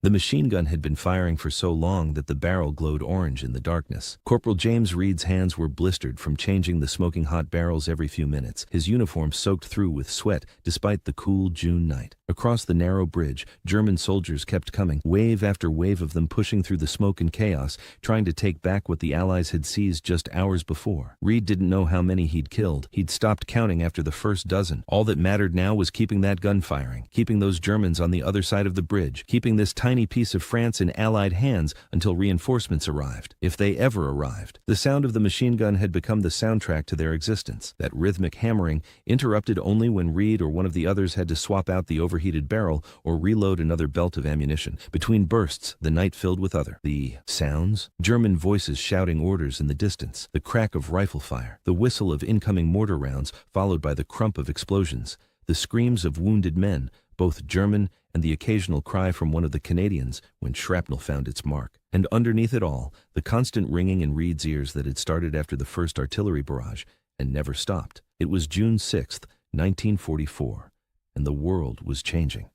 The machine gun had been firing for so long that the barrel glowed orange in the darkness. Corporal James Reed's hands were blistered from changing the smoking hot barrels every few minutes, his uniform soaked through with sweat despite the cool June night. Across the narrow bridge, German soldiers kept coming, wave after wave of them pushing through the smoke and chaos, trying to take back what the Allies had seized just hours before. Reed didn't know how many he'd killed. He'd stopped counting after the first dozen. All that mattered now was keeping that gun firing, keeping those Germans on the other side of the bridge, keeping this tiny piece of France in Allied hands until reinforcements arrived, if they ever arrived. The sound of the machine gun had become the soundtrack to their existence, that rhythmic hammering, interrupted only when Reed or one of the others had to swap out the overheated barrel or reload another belt of ammunition. Between bursts, the night filled with the sounds, German voices shouting orders in the distance, the crack of rifle fire, the whistle of incoming mortar rounds followed by the crump of explosions, the screams of wounded men, both German and the occasional cry from one of the Canadians when shrapnel found its mark. And underneath it all, the constant ringing in Reed's ears that had started after the first artillery barrage and never stopped. It was June 6, 1944, and the world was changing.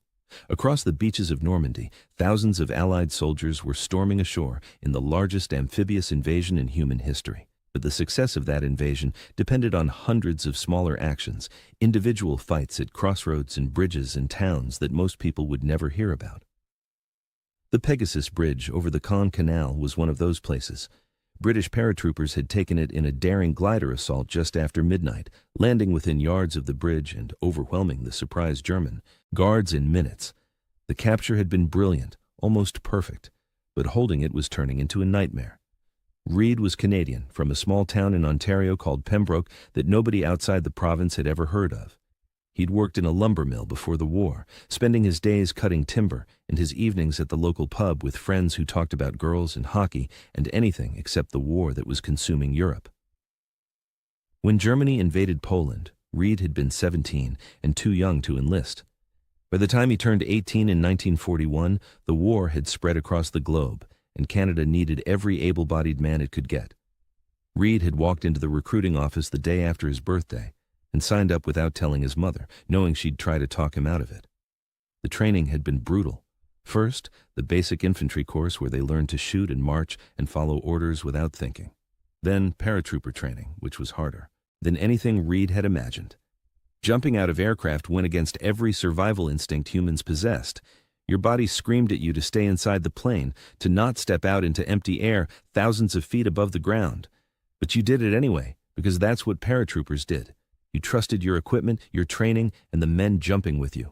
Across the beaches of Normandy, thousands of Allied soldiers were storming ashore in the largest amphibious invasion in human history. But the success of that invasion depended on hundreds of smaller actions, individual fights at crossroads and bridges and towns that most people would never hear about. The Pegasus Bridge over the Caen Canal was one of those places. British paratroopers had taken it in a daring glider assault just after midnight, landing within yards of the bridge and overwhelming the surprised German guards in minutes. The capture had been brilliant, almost perfect, but holding it was turning into a nightmare. Reed was Canadian, from a small town in Ontario called Pembroke that nobody outside the province had ever heard of. He'd worked in a lumber mill before the war, spending his days cutting timber and his evenings at the local pub with friends who talked about girls and hockey and anything except the war that was consuming Europe. When Germany invaded Poland, Reed had been 17 and too young to enlist. By the time he turned 18 in 1941, the war had spread across the globe, and Canada needed every able-bodied man it could get. Reed had walked into the recruiting office the day after his birthday and signed up without telling his mother, knowing she'd try to talk him out of it. The training had been brutal. First, the basic infantry course where they learned to shoot and march and follow orders without thinking. Then paratrooper training, which was harder than anything Reed had imagined. Jumping out of aircraft went against every survival instinct humans possessed. Your body screamed at you to stay inside the plane, to not step out into empty air thousands of feet above the ground. But you did it anyway, because that's what paratroopers did. You trusted your equipment, your training, and the men jumping with you.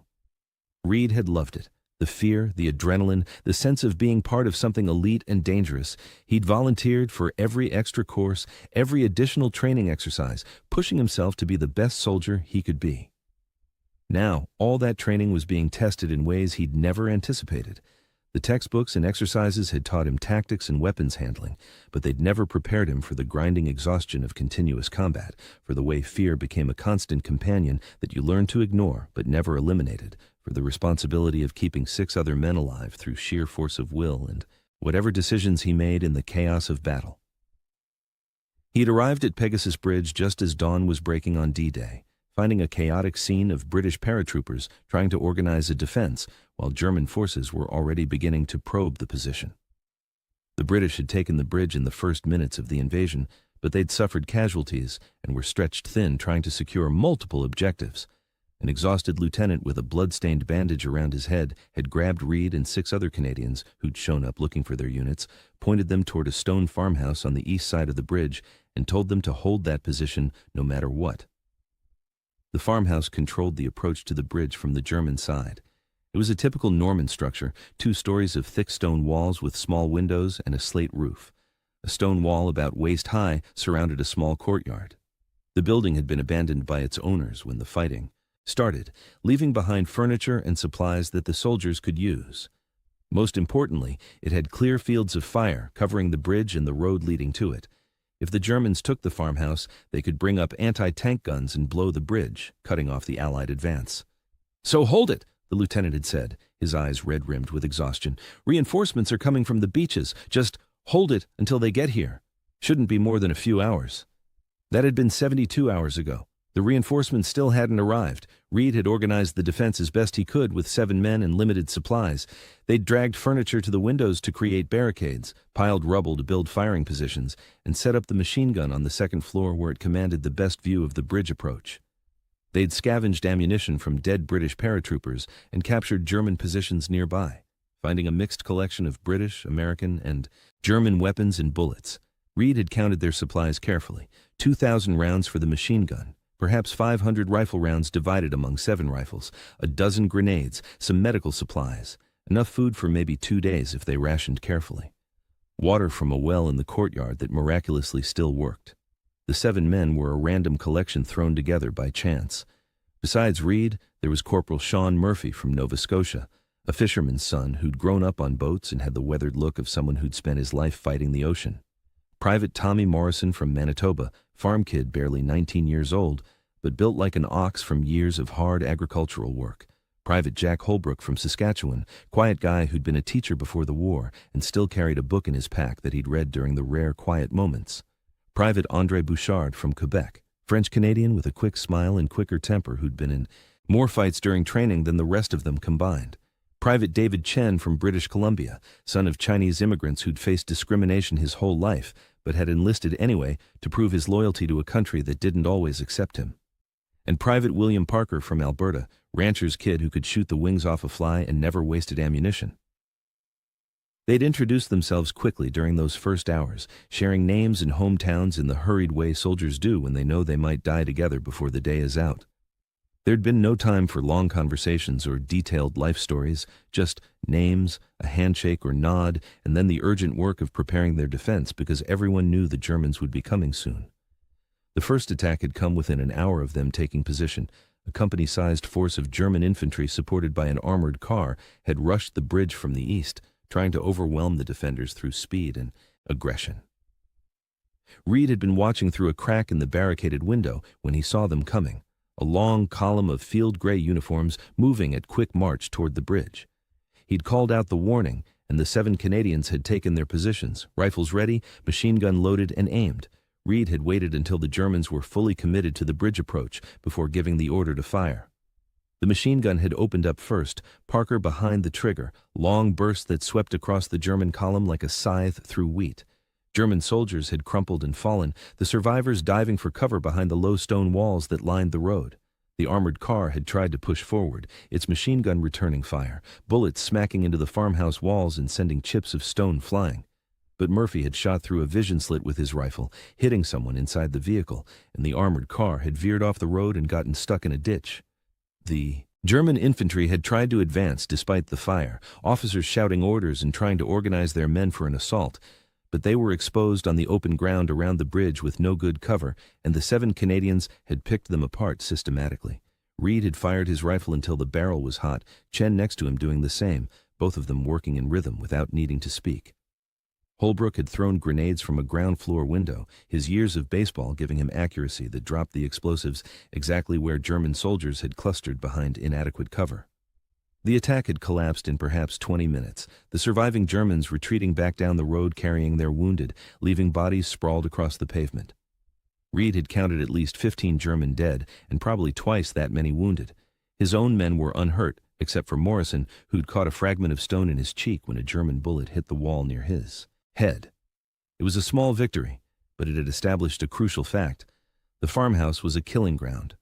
Reed had loved it. The fear, the adrenaline, the sense of being part of something elite and dangerous. He'd volunteered for every extra course, every additional training exercise, pushing himself to be the best soldier he could be. Now, all that training was being tested in ways he'd never anticipated. The textbooks and exercises had taught him tactics and weapons handling, but they'd never prepared him for the grinding exhaustion of continuous combat, for the way fear became a constant companion that you learned to ignore but never eliminated, for the responsibility of keeping 6 other men alive through sheer force of will and whatever decisions he made in the chaos of battle. He'd arrived at Pegasus Bridge just as dawn was breaking on D-Day, finding a chaotic scene of British paratroopers trying to organize a defense, while German forces were already beginning to probe the position. The British had taken the bridge in the first minutes of the invasion, but they'd suffered casualties and were stretched thin trying to secure multiple objectives. An exhausted lieutenant with a blood-stained bandage around his head had grabbed Reed and 6 other Canadians who'd shown up looking for their units, pointed them toward a stone farmhouse on the east side of the bridge, and told them to hold that position no matter what. The farmhouse controlled the approach to the bridge from the German side. It was a typical Norman structure, 2 stories of thick stone walls with small windows and a slate roof. A stone wall about waist high surrounded a small courtyard. The building had been abandoned by its owners when the fighting started, leaving behind furniture and supplies that the soldiers could use. Most importantly, it had clear fields of fire covering the bridge and the road leading to it. If the Germans took the farmhouse, they could bring up anti-tank guns and blow the bridge, cutting off the Allied advance. "So hold it," the lieutenant had said, his eyes red-rimmed with exhaustion. "Reinforcements are coming from the beaches. Just hold it until they get here. Shouldn't be more than a few hours." That had been 72 hours ago. The reinforcements still hadn't arrived. Reed had organized the defense as best he could with 7 men and limited supplies. They'd dragged furniture to the windows to create barricades, piled rubble to build firing positions, and set up the machine gun on the second floor where it commanded the best view of the bridge approach. They'd scavenged ammunition from dead British paratroopers and captured German positions nearby, finding a mixed collection of British, American, and German weapons and bullets. Reed had counted their supplies carefully: 2,000 rounds for the machine gun, perhaps 500 rifle rounds divided among 7 rifles, a dozen grenades, some medical supplies, enough food for maybe 2 days if they rationed carefully. Water from a well in the courtyard that miraculously still worked. The 7 men were a random collection thrown together by chance. Besides Reed, there was Corporal Sean Murphy from Nova Scotia, a fisherman's son who'd grown up on boats and had the weathered look of someone who'd spent his life fighting the ocean. Private Tommy Morrison from Manitoba, farm kid barely 19 years old, but built like an ox from years of hard agricultural work. Private Jack Holbrook from Saskatchewan, quiet guy who'd been a teacher before the war and still carried a book in his pack that he'd read during the rare quiet moments. Private André Bouchard from Quebec, French-Canadian with a quick smile and quicker temper who'd been in more fights during training than the rest of them combined. Private David Chen from British Columbia, son of Chinese immigrants who'd faced discrimination his whole life, but had enlisted anyway to prove his loyalty to a country that didn't always accept him. And Private William Parker from Alberta, rancher's kid who could shoot the wings off a fly and never wasted ammunition. They'd introduced themselves quickly during those first hours, sharing names and hometowns in the hurried way soldiers do when they know they might die together before the day is out. There'd been no time for long conversations or detailed life stories, just names, a handshake or nod, and then the urgent work of preparing their defense because everyone knew the Germans would be coming soon. The first attack had come within an hour of them taking position. A company-sized force of German infantry supported by an armored car had rushed the bridge from the east, trying to overwhelm the defenders through speed and aggression. Reed had been watching through a crack in the barricaded window when he saw them coming, a long column of field gray uniforms moving at quick march toward the bridge. He'd called out the warning, and the 7 Canadians had taken their positions, rifles ready, machine gun loaded and aimed. Reed had waited until the Germans were fully committed to the bridge approach before giving the order to fire. The machine gun had opened up first, Parker behind the trigger, long bursts that swept across the German column like a scythe through wheat. German soldiers had crumpled and fallen, the survivors diving for cover behind the low stone walls that lined the road. The armored car had tried to push forward, its machine gun returning fire, bullets smacking into the farmhouse walls and sending chips of stone flying. But Murphy had shot through a vision slit with his rifle, hitting someone inside the vehicle, and the armored car had veered off the road and gotten stuck in a ditch. The German infantry had tried to advance despite the fire, officers shouting orders and trying to organize their men for an assault, but they were exposed on the open ground around the bridge with no good cover, and the 7 Canadians had picked them apart systematically. Reed had fired his rifle until the barrel was hot, Chen next to him doing the same, both of them working in rhythm without needing to speak. Holbrook had thrown grenades from a ground-floor window, his years of baseball giving him accuracy that dropped the explosives exactly where German soldiers had clustered behind inadequate cover. The attack had collapsed in perhaps 20 minutes, the surviving Germans retreating back down the road carrying their wounded, leaving bodies sprawled across the pavement. Reed had counted at least 15 German dead and probably twice that many wounded. His own men were unhurt, except for Morrison, who'd caught a fragment of stone in his cheek when a German bullet hit the wall near his head. It was a small victory, but it had established a crucial fact. The farmhouse was a killing ground.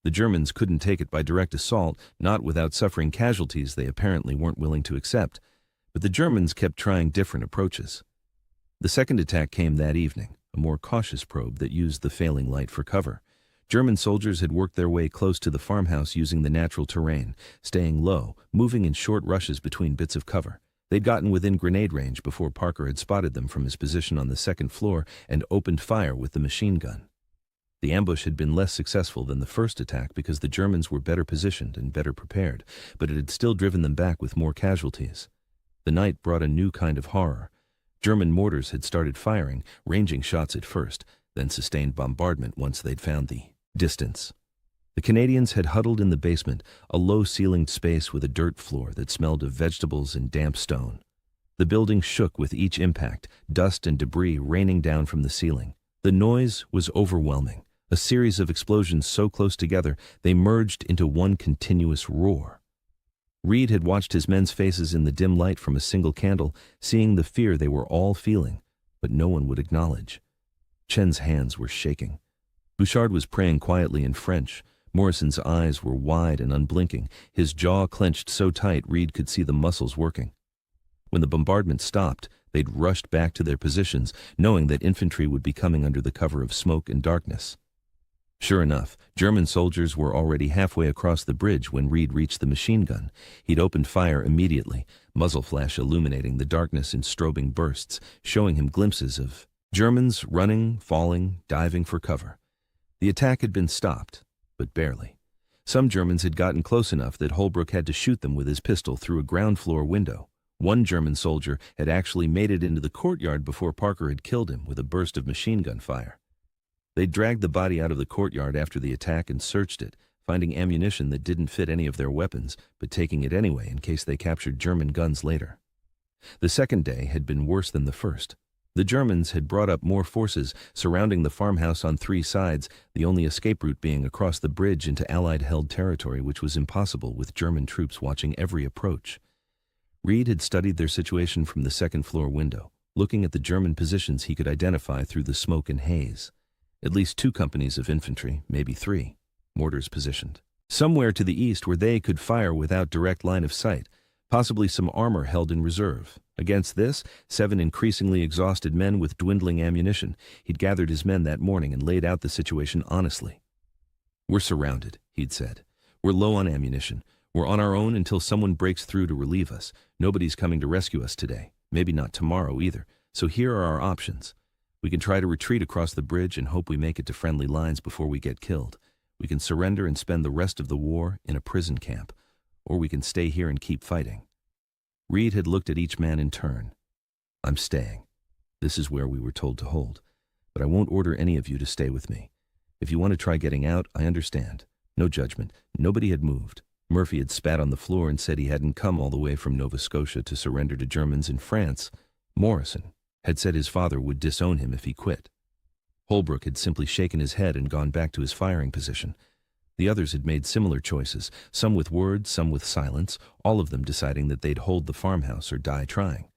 The Germans couldn't take it by direct assault, not without suffering casualties they apparently weren't willing to accept. But the Germans kept trying different approaches. The second attack came that evening, a more cautious probe that used the failing light for cover. German soldiers had worked their way close to the farmhouse using the natural terrain, staying low, moving in short rushes between bits of cover. They'd gotten within grenade range before Parker had spotted them from his position on the second floor and opened fire with the machine gun. The ambush had been less successful than the first attack because the Germans were better positioned and better prepared, but it had still driven them back with more casualties. The night brought a new kind of horror. German mortars had started firing, ranging shots at first, then sustained bombardment once they'd found the distance. The Canadians had huddled in the basement, a low-ceilinged space with a dirt floor that smelled of vegetables and damp stone. The building shook with each impact, dust and debris raining down from the ceiling. The noise was overwhelming, A series of explosions so close together, they merged into one continuous roar. Reed had watched his men's faces in the dim light from a single candle, seeing the fear they were all feeling, but no one would acknowledge. Chen's hands were shaking. Bouchard was praying quietly in French. Morrison's eyes were wide and unblinking, his jaw clenched so tight Reed could see the muscles working. When the bombardment stopped, they'd rushed back to their positions, knowing that infantry would be coming under the cover of smoke and darkness. Sure enough, German soldiers were already halfway across the bridge when Reed reached the machine gun. He'd opened fire immediately, muzzle flash illuminating the darkness in strobing bursts, showing him glimpses of Germans running, falling, diving for cover. The attack had been stopped, but barely. Some Germans had gotten close enough that Holbrook had to shoot them with his pistol through a ground floor window. One German soldier had actually made it into the courtyard before Parker had killed him with a burst of machine gun fire. They dragged the body out of the courtyard after the attack and searched it, finding ammunition that didn't fit any of their weapons, but taking it anyway in case they captured German guns later. The second day had been worse than the first. The Germans had brought up more forces, surrounding the farmhouse on 3 sides, the only escape route being across the bridge into Allied-held territory, which was impossible with German troops watching every approach. Reed had studied their situation from the second-floor window, looking at the German positions he could identify through the smoke and haze. At least 2 companies of infantry, maybe 3, mortars positioned. Somewhere to the east where they could fire without direct line of sight, possibly some armor held in reserve. Against this, 7 increasingly exhausted men with dwindling ammunition. He'd gathered his men that morning and laid out the situation honestly. "We're surrounded," he'd said. "We're low on ammunition. We're on our own until someone breaks through to relieve us. Nobody's coming to rescue us today, maybe not tomorrow either. So here are our options. We can try to retreat across the bridge and hope we make it to friendly lines before we get killed. We can surrender and spend the rest of the war in a prison camp. Or we can stay here and keep fighting." Reed had looked at each man in turn. "I'm staying. This is where we were told to hold. But I won't order any of you to stay with me. If you want to try getting out, I understand. No judgment." Nobody had moved. Murphy had spat on the floor and said he hadn't come all the way from Nova Scotia to surrender to Germans in France. Morrison had said his father would disown him if he quit. Holbrook had simply shaken his head and gone back to his firing position. The others had made similar choices, some with words, some with silence, all of them deciding that they'd hold the farmhouse or die trying.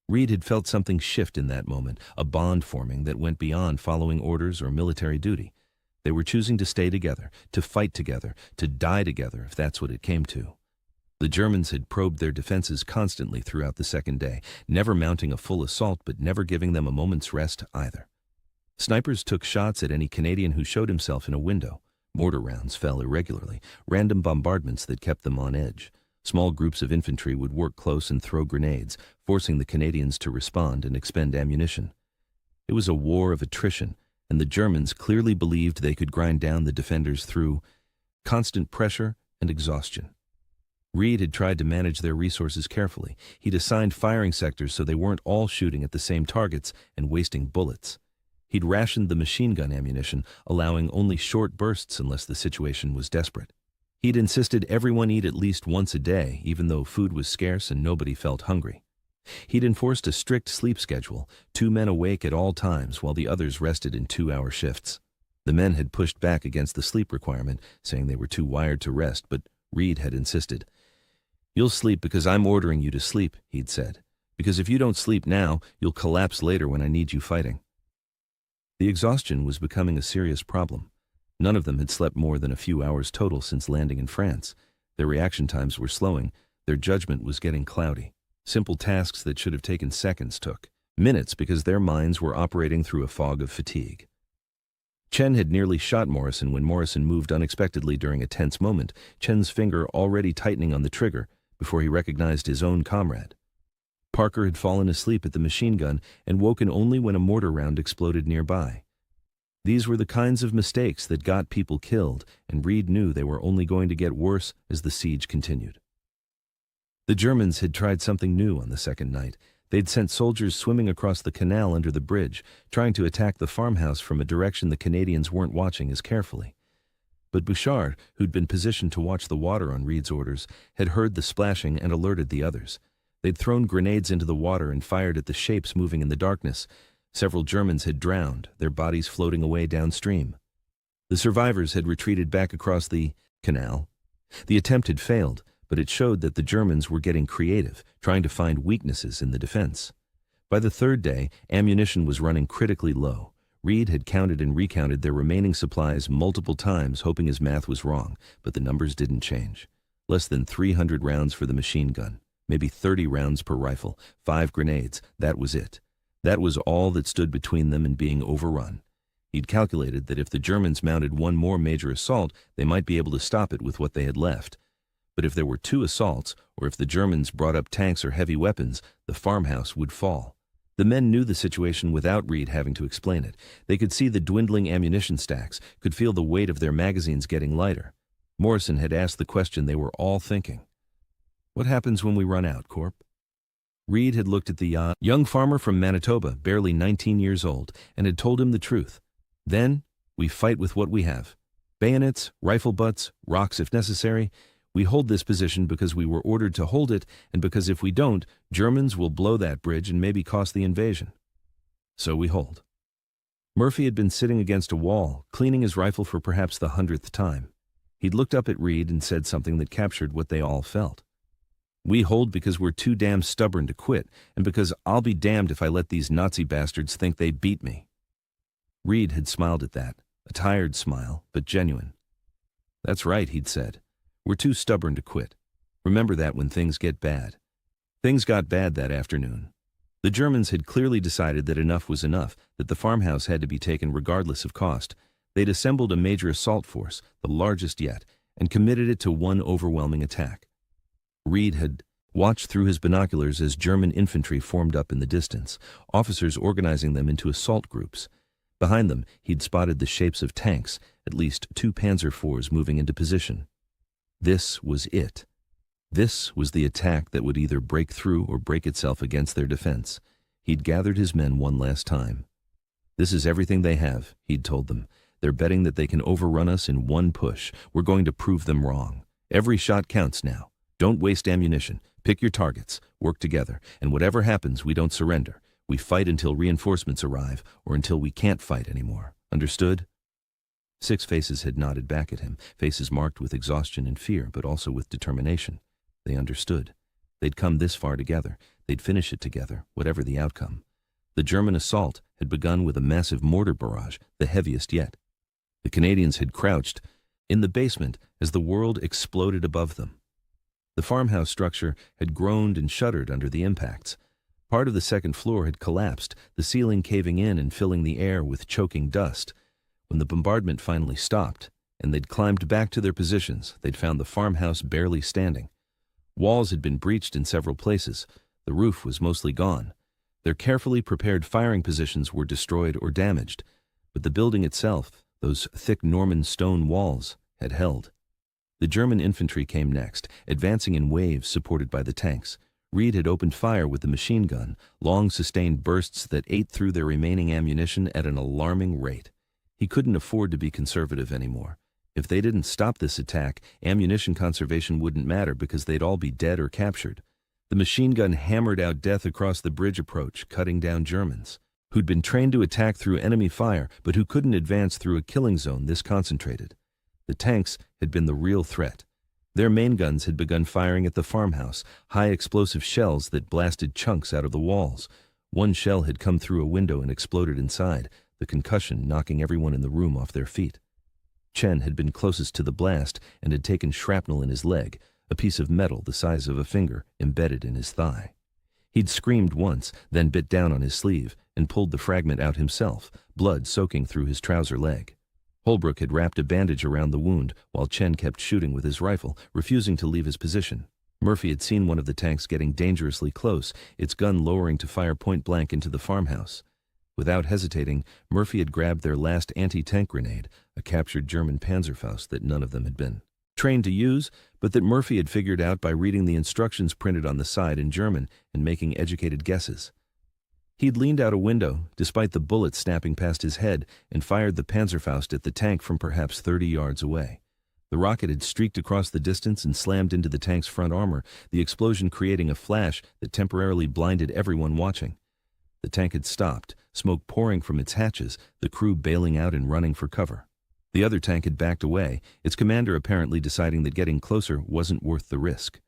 Reed had felt something shift in that moment, a bond forming that went beyond following orders or military duty. They were choosing to stay together, to fight together, to die together if that's what it came to. The Germans had probed their defenses constantly throughout the second day, never mounting a full assault but never giving them a moment's rest either. Snipers took shots at any Canadian who showed himself in a window. Mortar rounds fell irregularly, random bombardments that kept them on edge. Small groups of infantry would work close and throw grenades, forcing the Canadians to respond and expend ammunition. It was a war of attrition, and the Germans clearly believed they could grind down the defenders through constant pressure and exhaustion. Reed had tried to manage their resources carefully. He'd assigned firing sectors so they weren't all shooting at the same targets and wasting bullets. He'd rationed the machine gun ammunition, allowing only short bursts unless the situation was desperate. He'd insisted everyone eat at least once a day, even though food was scarce and nobody felt hungry. He'd enforced a strict sleep schedule, 2 men awake at all times while the others rested in 2-hour shifts. The men had pushed back against the sleep requirement, saying they were too wired to rest, but Reed had insisted. "You'll sleep because I'm ordering you to sleep," he'd said. "Because if you don't sleep now, you'll collapse later when I need you fighting." The exhaustion was becoming a serious problem. None of them had slept more than a few hours total since landing in France. Their reaction times were slowing. Their judgment was getting cloudy. Simple tasks that should have taken seconds took minutes because their minds were operating through a fog of fatigue. Chen had nearly shot Morrison when Morrison moved unexpectedly during a tense moment, Chen's finger already tightening on the trigger before he recognized his own comrade. Parker had fallen asleep at the machine gun and woken only when a mortar round exploded nearby. These were the kinds of mistakes that got people killed, and Reed knew they were only going to get worse as the siege continued. The Germans had tried something new on the second night. They'd sent soldiers swimming across the canal under the bridge, trying to attack the farmhouse from a direction the Canadians weren't watching as carefully. But Bouchard, who'd been positioned to watch the water on Reed's orders, had heard the splashing and alerted the others. They'd thrown grenades into the water and fired at the shapes moving in the darkness. Several Germans had drowned, their bodies floating away downstream. The survivors had retreated back across the canal. The attempt had failed, but it showed that the Germans were getting creative, trying to find weaknesses in the defense. By the third day, ammunition was running critically low. Reed had counted and recounted their remaining supplies multiple times, hoping his math was wrong, but the numbers didn't change. Less than 300 rounds for the machine gun, maybe 30 rounds per rifle, 5 grenades, that was it. That was all that stood between them and being overrun. He'd calculated that if the Germans mounted one more major assault, they might be able to stop it with what they had left. But if there were 2 assaults, or if the Germans brought up tanks or heavy weapons, the farmhouse would fall. The men knew the situation without Reed having to explain it. They could see the dwindling ammunition stacks, could feel the weight of their magazines getting lighter. Morrison had asked the question they were all thinking. What happens when we run out, Corp? Reed had looked at the young farmer from Manitoba, barely 19 years old, and had told him the truth. Then, we fight with what we have. Bayonets, rifle butts, rocks if necessary. We hold this position because we were ordered to hold it, and because if we don't, Germans will blow that bridge and maybe cost the invasion. So we hold. Murphy had been sitting against a wall, cleaning his rifle for perhaps the 100th time. He'd looked up at Reed and said something that captured what they all felt. We hold because we're too damn stubborn to quit, and because I'll be damned if I let these Nazi bastards think they beat me. Reed had smiled at that, a tired smile, but genuine. That's right, he'd said. We're too stubborn to quit. Remember that when things get bad. Things got bad that afternoon. The Germans had clearly decided that enough was enough, that the farmhouse had to be taken regardless of cost. They'd assembled a major assault force, the largest yet, and committed it to one overwhelming attack. Reed had watched through his binoculars as German infantry formed up in the distance, officers organizing them into assault groups. Behind them, he'd spotted the shapes of tanks, at least 2 Panzer IVs moving into position. This was it. This was the attack that would either break through or break itself against their defense. He'd gathered his men one last time. This is everything they have, he'd told them. They're betting that they can overrun us in one push. We're going to prove them wrong. Every shot counts now. Don't waste ammunition. Pick your targets. Work together. And whatever happens, we don't surrender. We fight until reinforcements arrive, or until we can't fight anymore. Understood? 6 faces had nodded back at him, faces marked with exhaustion and fear, but also with determination. They understood. They'd come this far together. They'd finish it together, whatever the outcome. The German assault had begun with a massive mortar barrage, the heaviest yet. The Canadians had crouched in the basement as the world exploded above them. The farmhouse structure had groaned and shuddered under the impacts. Part of the second floor had collapsed, the ceiling caving in and filling the air with choking dust. When the bombardment finally stopped, and they'd climbed back to their positions, they'd found the farmhouse barely standing. Walls had been breached in several places. The roof was mostly gone. Their carefully prepared firing positions were destroyed or damaged, but the building itself, those thick Norman stone walls, had held. The German infantry came next, advancing in waves supported by the tanks. Reed had opened fire with the machine gun, long sustained bursts that ate through their remaining ammunition at an alarming rate. He couldn't afford to be conservative anymore. If they didn't stop this attack, ammunition conservation wouldn't matter because they'd all be dead or captured. The machine gun hammered out death across the bridge approach, cutting down Germans, who'd been trained to attack through enemy fire, but who couldn't advance through a killing zone this concentrated. The tanks had been the real threat. Their main guns had begun firing at the farmhouse, high explosive shells that blasted chunks out of the walls. One shell had come through a window and exploded inside, the concussion knocking everyone in the room off their feet. Chen had been closest to the blast and had taken shrapnel in his leg, a piece of metal the size of a finger embedded in his thigh. He'd screamed once, then bit down on his sleeve and pulled the fragment out himself, blood soaking through his trouser leg. Holbrook had wrapped a bandage around the wound while Chen kept shooting with his rifle, refusing to leave his position. Murphy had seen one of the tanks getting dangerously close, its gun lowering to fire point blank into the farmhouse. Without hesitating, Murphy had grabbed their last anti-tank grenade, a captured German Panzerfaust that none of them had been trained to use, but that Murphy had figured out by reading the instructions printed on the side in German and making educated guesses. He'd leaned out a window, despite the bullet snapping past his head, and fired the Panzerfaust at the tank from perhaps 30 yards away. The rocket had streaked across the distance and slammed into the tank's front armor, the explosion creating a flash that temporarily blinded everyone watching. The tank had stopped, smoke pouring from its hatches, the crew bailing out and running for cover. The other tank had backed away, its commander apparently deciding that getting closer wasn't worth the risk.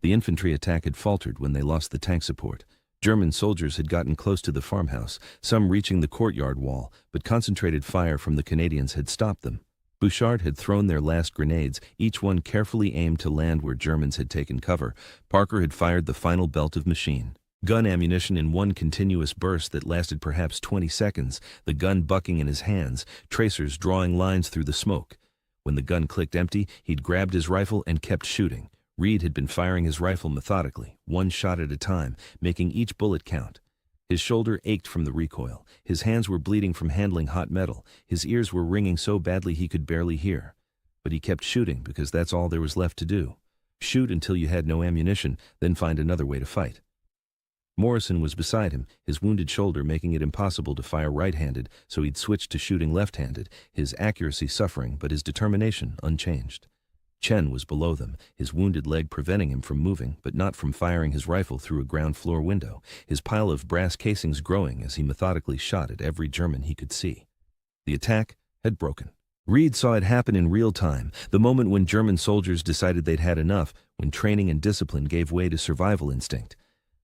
The infantry attack had faltered when they lost the tank support. German soldiers had gotten close to the farmhouse, some reaching the courtyard wall, but concentrated fire from the Canadians had stopped them. Bouchard had thrown their last grenades, each one carefully aimed to land where Germans had taken cover. Parker had fired the final belt of machine gun ammunition in one continuous burst that lasted perhaps 20 seconds, the gun bucking in his hands, tracers drawing lines through the smoke. When the gun clicked empty, he'd grabbed his rifle and kept shooting. Reed had been firing his rifle methodically, one shot at a time, making each bullet count. His shoulder ached from the recoil. His hands were bleeding from handling hot metal. His ears were ringing so badly he could barely hear. But he kept shooting because that's all there was left to do. Shoot until you had no ammunition, then find another way to fight. Morrison was beside him, his wounded shoulder making it impossible to fire right-handed, so he'd switched to shooting left-handed, his accuracy suffering but his determination unchanged. Chen was below them, his wounded leg preventing him from moving, but not from firing his rifle through a ground-floor window, his pile of brass casings growing as he methodically shot at every German he could see. The attack had broken. Reed saw it happen in real time, the moment when German soldiers decided they'd had enough, when training and discipline gave way to survival instinct.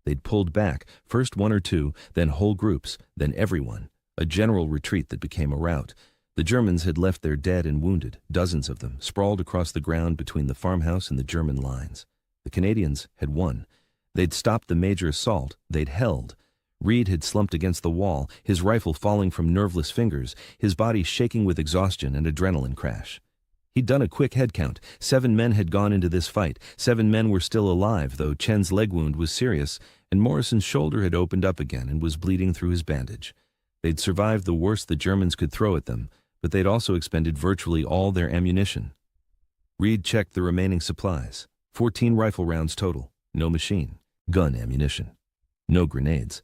They'd pulled back, first one or two, then whole groups, then everyone, a general retreat that became a rout. The Germans had left their dead and wounded, dozens of them, sprawled across the ground between the farmhouse and the German lines. The Canadians had won. They'd stopped the major assault, they'd held. Reed had slumped against the wall, his rifle falling from nerveless fingers, his body shaking with exhaustion and adrenaline crash. He'd done a quick head count. 7 men had gone into this fight. 7 men were still alive, though Chen's leg wound was serious, and Morrison's shoulder had opened up again and was bleeding through his bandage. They'd survived the worst the Germans could throw at them, but they'd also expended virtually all their ammunition. Reed checked the remaining supplies. 14 rifle rounds total. No machine gun ammunition. No grenades.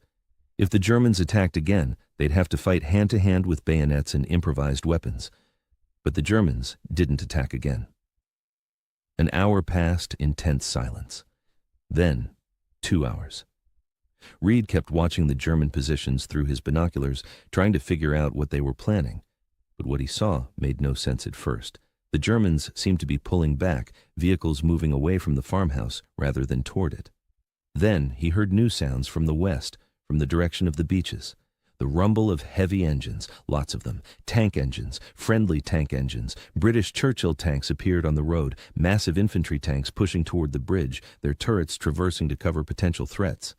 If the Germans attacked again, they'd have to fight hand-to-hand with bayonets and improvised weapons. But the Germans didn't attack again. An hour passed in tense silence. Then, 2 hours. Reed kept watching the German positions through his binoculars, trying to figure out what they were planning. But what he saw made no sense at first. The Germans seemed to be pulling back, vehicles moving away from the farmhouse rather than toward it. Then he heard new sounds from the west, from the direction of the beaches. The rumble of heavy engines, lots of them, tank engines, friendly tank engines. British Churchill tanks appeared on the road, massive infantry tanks pushing toward the bridge, their turrets traversing to cover potential threats.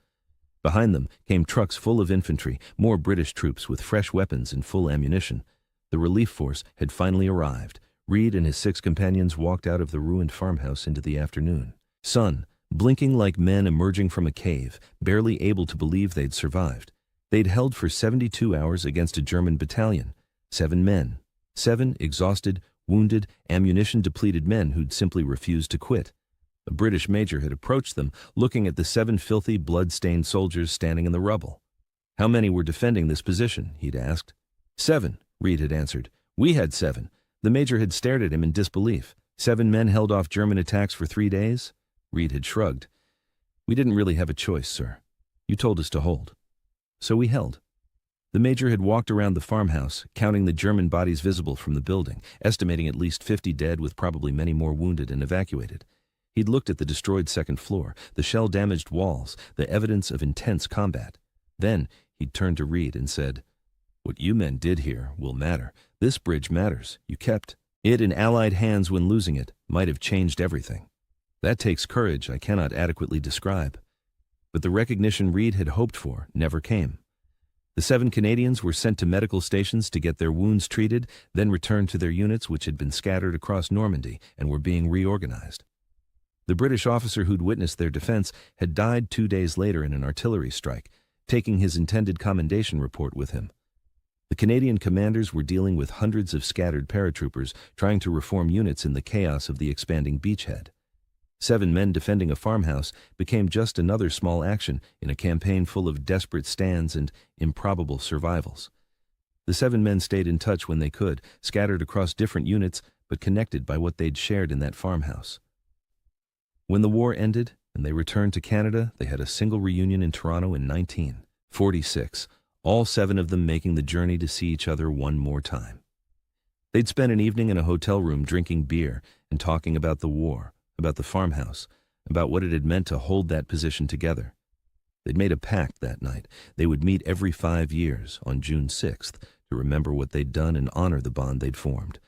Behind them came trucks full of infantry, more British troops with fresh weapons and full ammunition. The relief force had finally arrived. Reed and his 6 companions walked out of the ruined farmhouse into the afternoon. Sun, blinking like men emerging from a cave, barely able to believe they'd survived. They'd held for 72 hours against a German battalion. 7 men. 7 exhausted, wounded, ammunition-depleted men who'd simply refused to quit. A British major had approached them, looking at the 7 filthy, blood-stained soldiers standing in the rubble. How many were defending this position, he'd asked. 7, Reed had answered. We had 7. The major had stared at him in disbelief. 7 men held off German attacks for 3 days? Reed had shrugged. We didn't really have a choice, sir. You told us to hold. So we held. The major had walked around the farmhouse, counting the German bodies visible from the building, estimating at least 50 dead with probably many more wounded and evacuated. He'd looked at the destroyed second floor, the shell-damaged walls, the evidence of intense combat. Then he'd turned to Reed and said, "What you men did here will matter. This bridge matters. You kept it in Allied hands when losing it might have changed everything. That takes courage I cannot adequately describe." But the recognition Reed had hoped for never came. The 7 Canadians were sent to medical stations to get their wounds treated, then returned to their units which had been scattered across Normandy and were being reorganized. The British officer who'd witnessed their defense had died 2 days later in an artillery strike, taking his intended commendation report with him. The Canadian commanders were dealing with hundreds of scattered paratroopers trying to reform units in the chaos of the expanding beachhead. 7 men defending a farmhouse became just another small action in a campaign full of desperate stands and improbable survivals. The 7 men stayed in touch when they could, scattered across different units, but connected by what they'd shared in that farmhouse. When the war ended and they returned to Canada, they had a single reunion in Toronto in 1946, all 7 of them making the journey to see each other one more time. They'd spent an evening in a hotel room drinking beer and talking about the war, about the farmhouse, about what it had meant to hold that position together. They'd made a pact that night. They would meet every 5 years on June 6th to remember what they'd done and honor the bond they'd formed.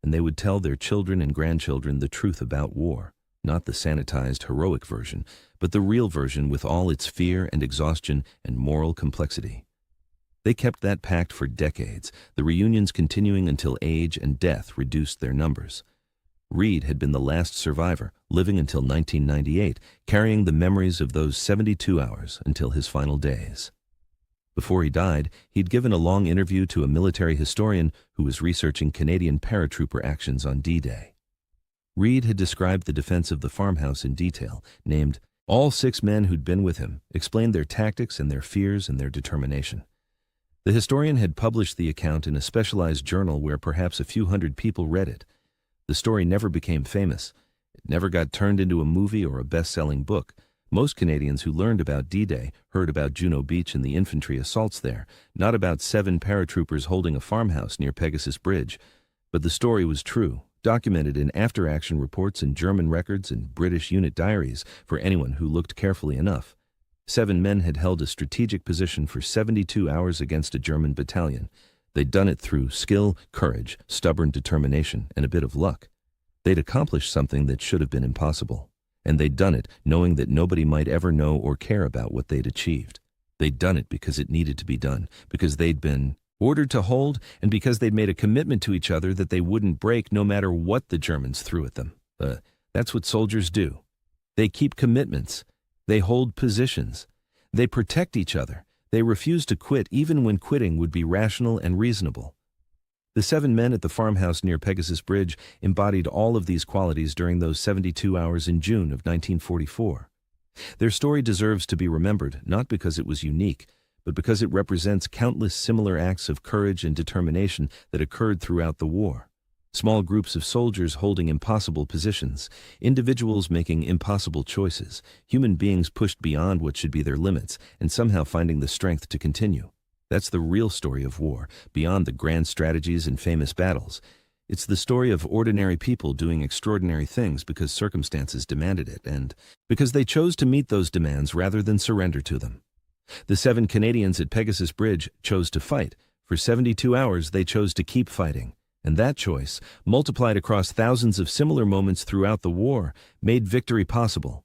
And they would tell their children and grandchildren the truth about war, not the sanitized, heroic version, but the real version with all its fear and exhaustion and moral complexity. They kept that pact for decades, the reunions continuing until age and death reduced their numbers. Reed had been the last survivor, living until 1998, carrying the memories of those 72 hours until his final days. Before he died, he'd given a long interview to a military historian who was researching Canadian paratrooper actions on D-Day. Reed had described the defense of the farmhouse in detail, named all 6 men who'd been with him, explained their tactics and their fears and their determination. The historian had published the account in a specialized journal where perhaps a few hundred people read it. The story never became famous. It never got turned into a movie or a best-selling book. Most Canadians who learned about D-Day heard about Juno Beach and the infantry assaults there, not about 7 paratroopers holding a farmhouse near Pegasus Bridge. But the story was true, documented in after-action reports in German records and British unit diaries for anyone who looked carefully enough. 7 men had held a strategic position for 72 hours against a German battalion. They'd done it through skill, courage, stubborn determination, and a bit of luck. They'd accomplished something that should have been impossible. And they'd done it knowing that nobody might ever know or care about what they'd achieved. They'd done it because it needed to be done, because they'd been ordered to hold, and because they'd made a commitment to each other that they wouldn't break no matter what the Germans threw at them. That's what soldiers do. They keep commitments. They hold positions. They protect each other. They refuse to quit even when quitting would be rational and reasonable. The 7 men at the farmhouse near Pegasus Bridge embodied all of these qualities during those 72 hours in June of 1944. Their story deserves to be remembered not because it was unique, but because it represents countless similar acts of courage and determination that occurred throughout the war. Small groups of soldiers holding impossible positions, individuals making impossible choices, human beings pushed beyond what should be their limits, and somehow finding the strength to continue. That's the real story of war, beyond the grand strategies and famous battles. It's the story of ordinary people doing extraordinary things because circumstances demanded it, and because they chose to meet those demands rather than surrender to them. The 7 Canadians at Pegasus Bridge chose to fight. For 72 hours, they chose to keep fighting. And that choice, multiplied across thousands of similar moments throughout the war, made victory possible.